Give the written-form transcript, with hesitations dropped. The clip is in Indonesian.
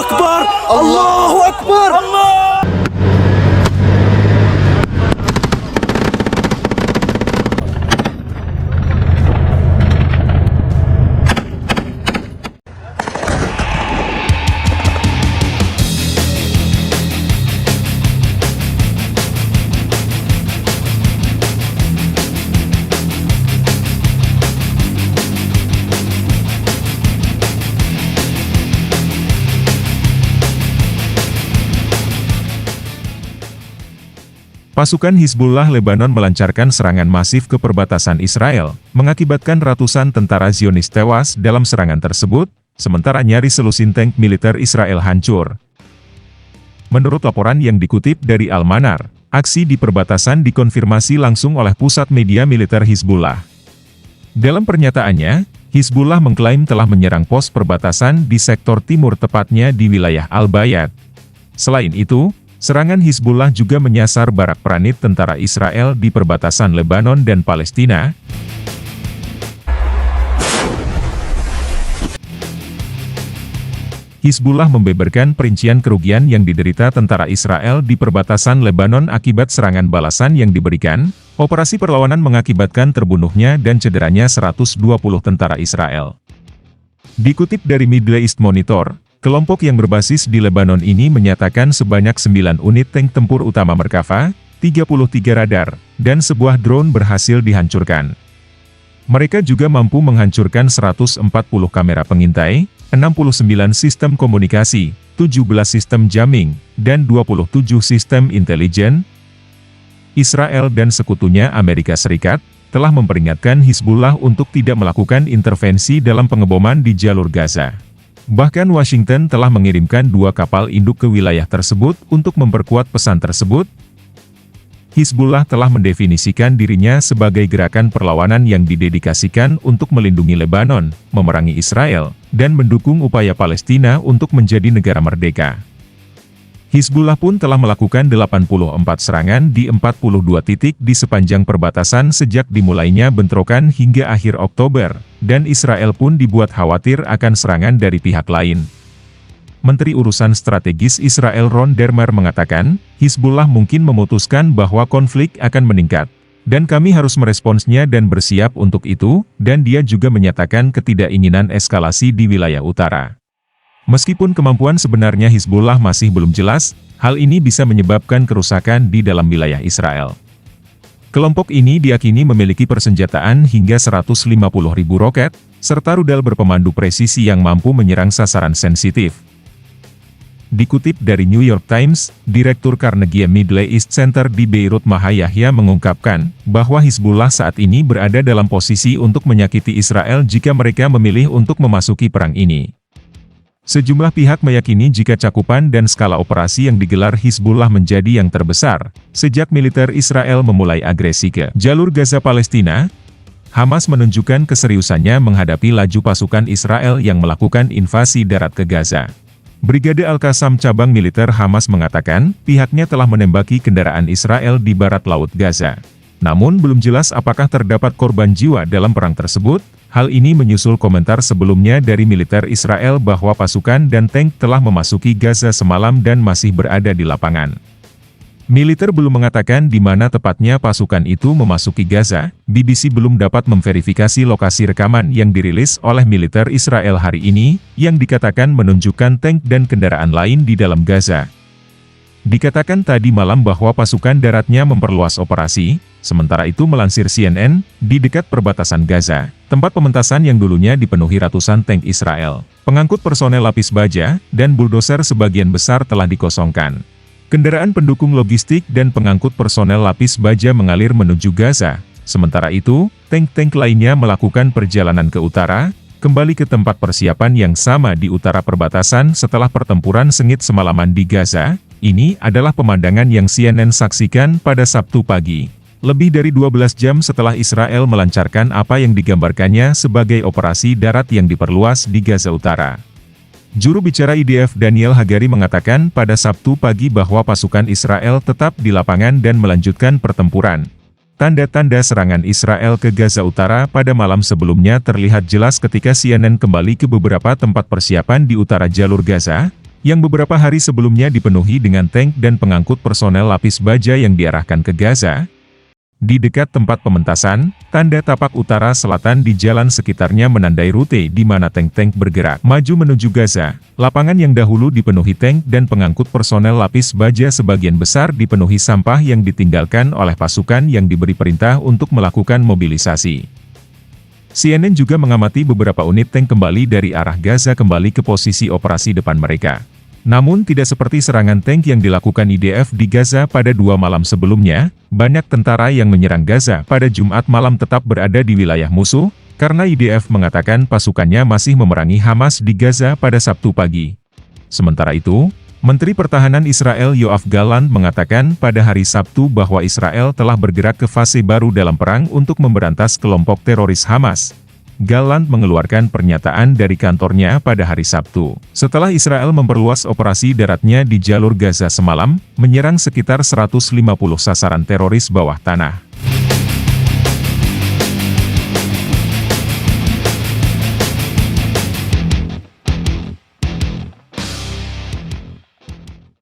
Akbar! Allahu Akbar! Pasukan Hizbullah Lebanon melancarkan serangan masif ke perbatasan Israel, mengakibatkan ratusan tentara Zionis tewas dalam serangan tersebut, sementara nyaris selusin tank militer Israel hancur. Menurut laporan yang dikutip dari Al-Manar, aksi di perbatasan dikonfirmasi langsung oleh pusat media militer Hizbullah. Dalam pernyataannya, Hizbullah mengklaim telah menyerang pos perbatasan di sektor timur tepatnya di wilayah Al-Bayat. Selain itu, serangan Hizbullah juga menyasar barak peranit tentara Israel di perbatasan Lebanon dan Palestina. Hizbullah membeberkan perincian kerugian yang diderita tentara Israel di perbatasan Lebanon akibat serangan balasan yang diberikan. Operasi perlawanan mengakibatkan terbunuhnya dan cederanya 120 tentara Israel. Dikutip dari Middle East Monitor, kelompok yang berbasis di Lebanon ini menyatakan sebanyak 9 unit tank tempur utama Merkava, 33 radar, dan sebuah drone berhasil dihancurkan. Mereka juga mampu menghancurkan 140 kamera pengintai, 69 sistem komunikasi, 17 sistem jamming, dan 27 sistem intelijen. Israel dan sekutunya Amerika Serikat telah memperingatkan Hizbullah untuk tidak melakukan intervensi dalam pengeboman di jalur Gaza. Bahkan Washington telah mengirimkan 2 kapal induk ke wilayah tersebut untuk memperkuat pesan tersebut. Hizbullah telah mendefinisikan dirinya sebagai gerakan perlawanan yang didedikasikan untuk melindungi Lebanon, memerangi Israel, dan mendukung upaya Palestina untuk menjadi negara merdeka. Hizbullah pun telah melakukan 84 serangan di 42 titik di sepanjang perbatasan sejak dimulainya bentrokan hingga akhir Oktober, dan Israel pun dibuat khawatir akan serangan dari pihak lain. Menteri Urusan Strategis Israel Ron Dermer mengatakan, Hizbullah mungkin memutuskan bahwa konflik akan meningkat, dan kami harus meresponsnya dan bersiap untuk itu, dan dia juga menyatakan ketidakinginan eskalasi di wilayah utara. Meskipun kemampuan sebenarnya Hizbullah masih belum jelas, hal ini bisa menyebabkan kerusakan di dalam wilayah Israel. Kelompok ini diyakini memiliki persenjataan hingga 150.000 roket, serta rudal berpemandu presisi yang mampu menyerang sasaran sensitif. Dikutip dari New York Times, Direktur Carnegie Middle East Center di Beirut Maha Yahya mengungkapkan bahwa Hizbullah saat ini berada dalam posisi untuk menyakiti Israel jika mereka memilih untuk memasuki perang ini. Sejumlah pihak meyakini jika cakupan dan skala operasi yang digelar Hizbullah menjadi yang terbesar sejak militer Israel memulai agresi ke jalur Gaza Palestina. Hamas menunjukkan keseriusannya menghadapi laju pasukan Israel yang melakukan invasi darat ke Gaza. Brigade Al-Qassam cabang militer Hamas mengatakan pihaknya telah menembaki kendaraan Israel di barat laut Gaza. Namun belum jelas apakah terdapat korban jiwa dalam perang tersebut. Hal ini menyusul komentar sebelumnya dari militer Israel bahwa pasukan dan tank telah memasuki Gaza semalam dan masih berada di lapangan. Militer belum mengatakan di mana tepatnya pasukan itu memasuki Gaza. BBC belum dapat memverifikasi lokasi rekaman yang dirilis oleh militer Israel hari ini, yang dikatakan menunjukkan tank dan kendaraan lain di dalam Gaza. Dikatakan tadi malam bahwa pasukan daratnya memperluas operasi, sementara itu melansir CNN, di dekat perbatasan Gaza, tempat pementasan yang dulunya dipenuhi ratusan tank Israel, pengangkut personel lapis baja, dan buldoser sebagian besar telah dikosongkan. Kendaraan pendukung logistik dan pengangkut personel lapis baja mengalir menuju Gaza, sementara itu, tank-tank lainnya melakukan perjalanan ke utara, kembali ke tempat persiapan yang sama di utara perbatasan setelah pertempuran sengit semalaman di Gaza. Ini adalah pemandangan yang CNN saksikan pada Sabtu pagi, lebih dari 12 jam setelah Israel melancarkan apa yang digambarkannya sebagai operasi darat yang diperluas di Gaza Utara. Juru bicara IDF Daniel Hagari mengatakan pada Sabtu pagi bahwa pasukan Israel tetap di lapangan dan melanjutkan pertempuran. Tanda-tanda serangan Israel ke Gaza Utara pada malam sebelumnya terlihat jelas ketika CNN kembali ke beberapa tempat persiapan di utara jalur Gaza. yang beberapa hari sebelumnya dipenuhi dengan tank dan pengangkut personel lapis baja yang diarahkan ke Gaza. Di dekat tempat pementasan, tanda tapak utara selatan di jalan sekitarnya menandai rute di mana tank-tank bergerak maju menuju Gaza. Lapangan yang dahulu dipenuhi tank dan pengangkut personel lapis baja sebagian besar dipenuhi sampah yang ditinggalkan oleh pasukan yang diberi perintah untuk melakukan mobilisasi. CNN juga mengamati beberapa unit tank kembali dari arah Gaza kembali ke posisi operasi depan mereka. Namun tidak seperti serangan tank yang dilakukan IDF di Gaza pada 2 malam sebelumnya, banyak tentara yang menyerang Gaza pada Jumat malam tetap berada di wilayah musuh, karena IDF mengatakan pasukannya masih memerangi Hamas di Gaza pada Sabtu pagi. Sementara itu, Menteri Pertahanan Israel Yoav Gallant mengatakan pada hari Sabtu bahwa Israel telah bergerak ke fase baru dalam perang untuk memberantas kelompok teroris Hamas. Gallant mengeluarkan pernyataan dari kantornya pada hari Sabtu, setelah Israel memperluas operasi daratnya di jalur Gaza semalam, menyerang sekitar 150 sasaran teroris bawah tanah.